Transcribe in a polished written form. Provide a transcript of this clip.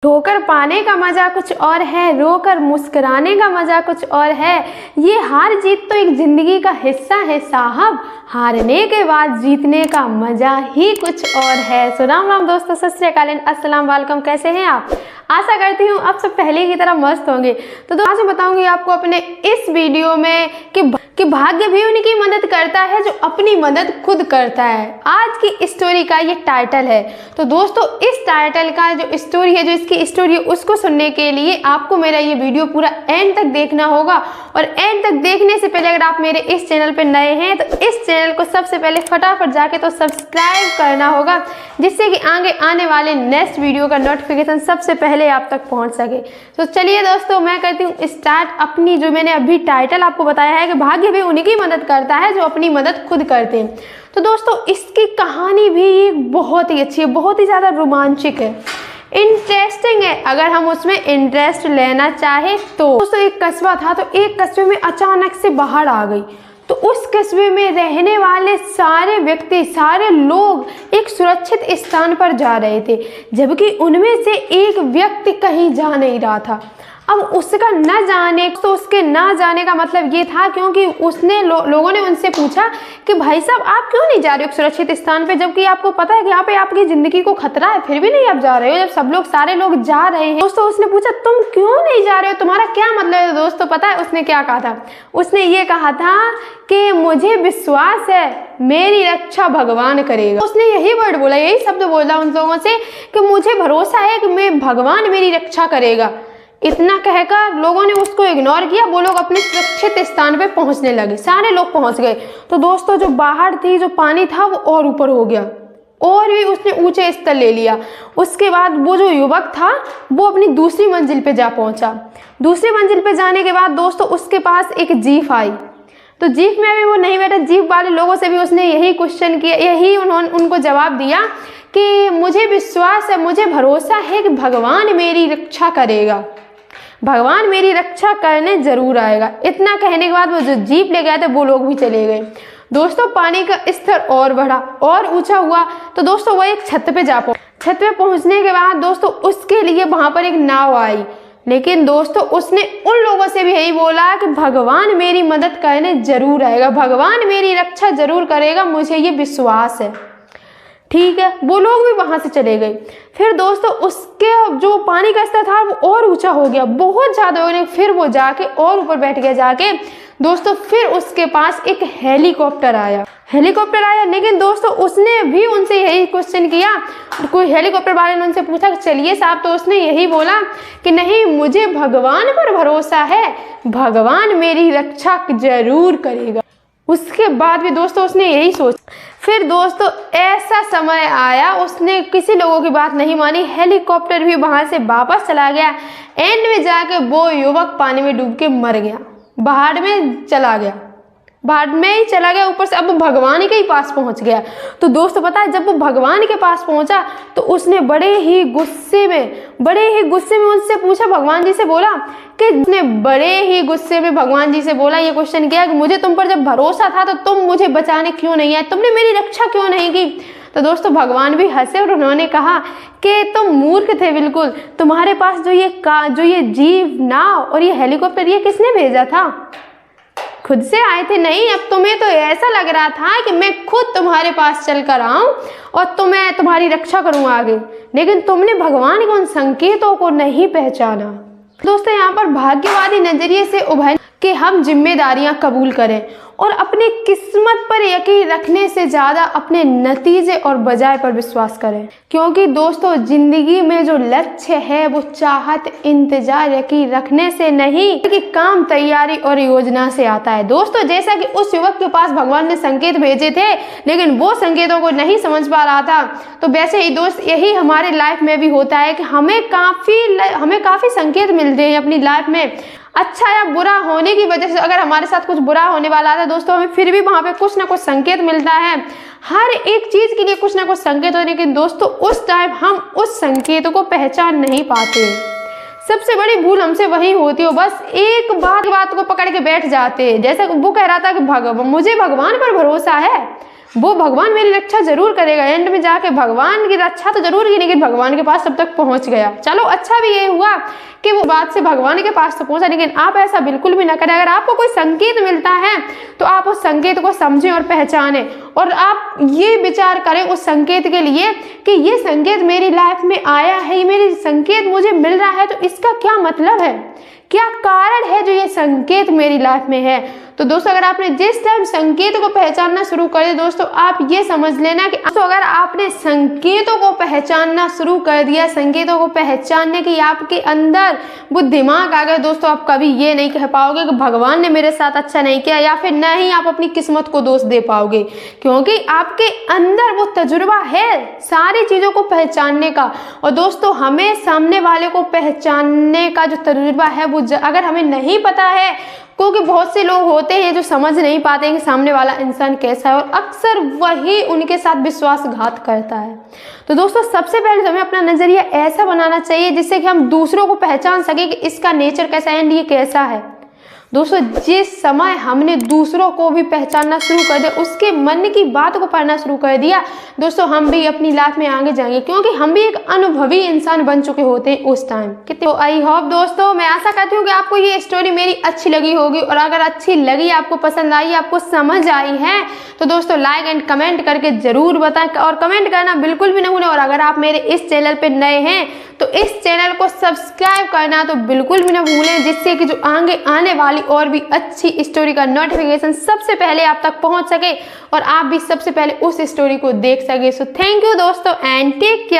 ठोकर पाने का मजा कुछ और है, रोकर मुस्कुराने का मजा कुछ और है। ये हार जीत तो एक जिंदगी का हिस्सा है साहब, हारने के बाद जीतने का मजा ही कुछ और है। सो राम राम दोस्तों, सत श्री अकाल, अस्सलाम वालेकुम। कैसे हैं आप? आशा करती हूँ आप सब पहले की तरह मस्त होंगे। तो आज मैं बताऊंगी आपको अपने इस वीडियो में कि भाग्य भी उनकी मदद करता है जो अपनी मदद खुद करता है। आज की स्टोरी का ये टाइटल है। तो दोस्तों, इस टाइटल का जो स्टोरी है, जो इसकी स्टोरी है, उसको सुनने के लिए आपको मेरा ये वीडियो पूरा एंड तक देखना होगा। और एंड तक देखने से पहले अगर आप मेरे इस चैनल पर नए हैं तो इस चैनल को सबसे पहले फटाफट जाके तो सब्सक्राइब करना होगा, जिससे कि आगे आने वाले नेक्स्ट वीडियो का नोटिफिकेशन सबसे पहले आप तक पहुंच सके। तो चलिए दोस्तों, मैं करती हूँ स्टार्ट अपनी, जो मैंने अभी टाइटल आपको बताया है कि भाग्य भी उन्हीं की मदद करता है जो अपनी मदद खुद करते हैं। तो दोस्तों, इसकी कहानी भी बहुत ही अच्छी है, बहुत ही ज़्यादा रोमांचक है, इंटरेस्टिंग है अगर हम उसमें इंटरेस्ट लेना चाहे तो। दोस्तों, एक कस्बा था, तो एक कस्बे में अचानक से बाढ़ आ गई। तो उस कस्बे में रहने वाले सारे व्यक्ति, सारे लोग एक सुरक्षित स्थान पर जा रहे थे, जबकि उनमें से एक व्यक्ति कहीं जा नहीं रहा था। अब उसका न जाने, तो उसके ना जाने का मतलब ये था क्योंकि उसने लोगों ने उनसे पूछा कि भाई साहब, आप क्यों नहीं जा रहे हो सुरक्षित स्थान पे, जबकि आपको पता है कि यहाँ पे आपकी जिंदगी को खतरा है, फिर भी नहीं आप जा रहे हो, जब सब लोग, सारे लोग जा रहे हैं। दोस्तों, उसने पूछा तुम क्यों नहीं जा रहे हो, तुम्हारा क्या मतलब है? दोस्तों, पता है उसने क्या कहा था? उसने ये कहा था कि मुझे विश्वास है मेरी रक्षा भगवान करेगा। उसने यही वर्ड बोला, यही शब्द बोला उन लोगों से कि मुझे भरोसा है कि भगवान मेरी रक्षा करेगा। इतना कहकर लोगों ने उसको इग्नोर किया। वो लोग अपने सुरक्षित स्थान पे पहुंचने लगे, सारे लोग पहुंच गए। तो दोस्तों, जो बाहर थी, जो पानी था, वो और ऊपर हो गया और भी उसने ऊंचे स्तर ले लिया। उसके बाद वो जो युवक था वो अपनी दूसरी मंजिल पे जा पहुंचा। दूसरी मंजिल पे जाने के बाद दोस्तों, उसके पास एक जीप आई। तो जीप में भी वो नहीं बैठा। जीप वाले लोगों से भी उसने यही क्वेश्चन किया, यही उन्होंने उनको जवाब दिया कि मुझे विश्वास है, मुझे भरोसा है कि भगवान मेरी रक्षा करेगा, भगवान मेरी रक्षा करने जरूर आएगा। इतना कहने के बाद वो जो जीप ले गए थे वो लोग भी चले गए। दोस्तों, पानी का स्तर और बढ़ा और ऊंचा हुआ। तो दोस्तों, वो एक छत पे जा पहुंचा। छत पे पहुंचने के बाद दोस्तों, उसके लिए वहां पर एक नाव आई। लेकिन दोस्तों, उसने उन लोगों से भी यही बोला कि भगवान मेरी मदद करने जरूर आएगा, भगवान मेरी रक्षा जरूर करेगा, मुझे ये विश्वास है। ठीक है, वो लोग भी वहां से चले गए। फिर दोस्तों, उसके जो पानी का स्तर था वो और ऊंचा हो गया, बहुत ज्यादा हो गया। फिर वो जाके और ऊपर बैठ गया जाके। दोस्तों, फिर उसके पास एक हेलीकॉप्टर आया। लेकिन दोस्तों, उसने भी उनसे यही क्वेश्चन किया। कोई हेलीकॉप्टर वाले ने उनसे पूछा कि चलिए साहब, तो उसने यही बोला कि नहीं, मुझे भगवान पर भरोसा है, भगवान मेरी रक्षा जरूर करेगा। उसके बाद भी दोस्तों, उसने यही सोचा। फिर दोस्तों, ऐसा समय आया, उसने किसी लोगों की बात नहीं मानी, हेलीकॉप्टर भी वहां से वापस चला गया। एंड में जाके वो युवक पानी में डूब के मर गया, बाढ़ में चला गया, बाढ़ में ही चला गया। ऊपर से अब वो भगवान के ही पास पहुंच गया। तो दोस्तों, पता है, जब वो भगवान के पास पहुंचा तो उसने बड़े ही गुस्से में उनसे पूछा, भगवान जी से बोला कि उसने बड़े ही गुस्से में भगवान जी से बोला, ये क्वेश्चन किया कि मुझे तुम पर जब भरोसा था तो तुम मुझे बचाने क्यों नहीं आए, तुमने मेरी रक्षा क्यों नहीं की? तो दोस्तों, भगवान भी हंसे और उन्होंने कहा कि तुम मूर्ख थे बिल्कुल, तुम्हारे पास जो ये जीप, नाव और ये हेलीकॉप्टर, ये किसने भेजा था? खुद से आए थे? नहीं, अब तुम्हें तो ऐसा लग रहा था कि मैं खुद तुम्हारे पास चल कर आऊं और तुम्हें तुम्हारी रक्षा करूं आगे, लेकिन तुमने भगवान के उन संकेतों को नहीं पहचाना। दोस्तों, यहाँ पर भाग्यवादी नजरिए से उभर कि हम जिम्मेदारियां कबूल करें और अपनी किस्मत पर यकीन रखने से ज्यादा अपने नतीजे और बजाय पर विश्वास करें। क्योंकि दोस्तों, जिंदगी में जो लक्ष्य है वो चाहत, इंतजार, यकीन रखने से नहीं, कि काम, तैयारी और योजना से आता है। दोस्तों, जैसा कि उस युवक के पास भगवान ने संकेत भेजे थे लेकिन वो संकेतों को नहीं समझ पा रहा था, तो वैसे ही दोस्त, यही हमारे लाइफ में भी होता है कि हमें काफी संकेत मिलते हैं अपनी लाइफ में। अच्छा या बुरा होने की वजह से अगर हमारे साथ कुछ बुरा होने वाला था दोस्तों, हमें फिर भी वहां पे कुछ ना कुछ संकेत मिलता है। हर एक चीज के लिए कुछ ना कुछ संकेत होने के दोस्तों, उस टाइम हम उस संकेतों को पहचान नहीं पाते। सबसे बड़ी भूल हमसे वही होती है, बस एक बात को पकड़ के बैठ जाते हैं। जैसे वो कह रहा था कि मुझे भगवान पर भरोसा है, वो भगवान मेरी रक्षा जरूर करेगा। एंड में जाके भगवान की रक्षा तो जरूर की, लेकिन भगवान के पास तब तक पहुंच गया। चलो अच्छा भी ये हुआ कि वो बात से भगवान के पास तो पहुंचा, लेकिन आप ऐसा बिल्कुल भी ना करें। अगर आपको कोई संकेत मिलता है तो आप उस संकेत को समझें और पहचानें, और आप ये विचार करें उस संकेत के लिए कि ये संकेत मेरी लाइफ में आया है, ये मेरी संकेत मुझे मिल रहा है, तो इसका क्या मतलब है, क्या कारण है जो ये संकेत मेरी लाइफ में है। तो दोस्तों अगर आपने जिस टाइम संकेत को पहचानना शुरू कर दिया, दोस्तों आप ये समझ लेना कि दोस्तों अगर आपने संकेतों को पहचानना शुरू कर दिया, संकेतों को पहचानने की आपके अंदर वो दिमाग आ गया, दोस्तों आप कभी ये नहीं कह पाओगे कि भगवान ने मेरे साथ अच्छा नहीं किया, या फिर न ही आप अपनी किस्मत को दोष दे पाओगे, क्योंकि आपके अंदर वो तजुर्बा है सारी चीज़ों को पहचानने का। और दोस्तों हमें सामने वाले को पहचानने का जो तजुर्बा है वो अगर हमें नहीं पता है, क्योंकि बहुत से लोग होते हैं जो समझ नहीं पाते हैं कि सामने वाला इंसान कैसा है, और अक्सर वही उनके साथ विश्वासघात करता है। तो दोस्तों सबसे पहले हमें अपना नजरिया ऐसा बनाना चाहिए जिससे कि हम दूसरों को पहचान सके कि इसका नेचर कैसा है एंड ये कैसा है। दोस्तों जिस समय हमने दूसरों को भी पहचानना शुरू कर दिया, उसके मन की बात को पढ़ना शुरू कर दिया, दोस्तों हम भी अपनी लाइफ में आगे जाएंगे, क्योंकि हम भी एक अनुभवी इंसान बन चुके होते हैं उस टाइम। तो आई होप दोस्तों, मैं आशा करती हूँ कि आपको ये स्टोरी मेरी अच्छी लगी होगी, और अगर अच्छी लगी, आपको पसंद आई, आपको समझ आई है, तो दोस्तों लाइक एंड कमेंट करके जरूर बताएं, और कमेंट करना बिल्कुल भी ना भूलें। और अगर आप मेरे इस चैनल पर नए हैं तो इस चैनल को सब्सक्राइब करना तो बिल्कुल भी ना भूलें, जिससे कि जो आगे आने वाली और भी अच्छी स्टोरी का नोटिफिकेशन सबसे पहले आप तक पहुंच सके, और आप भी सबसे पहले उस स्टोरी को देख सके। सो थैंक यू दोस्तों एंड टेक केयर।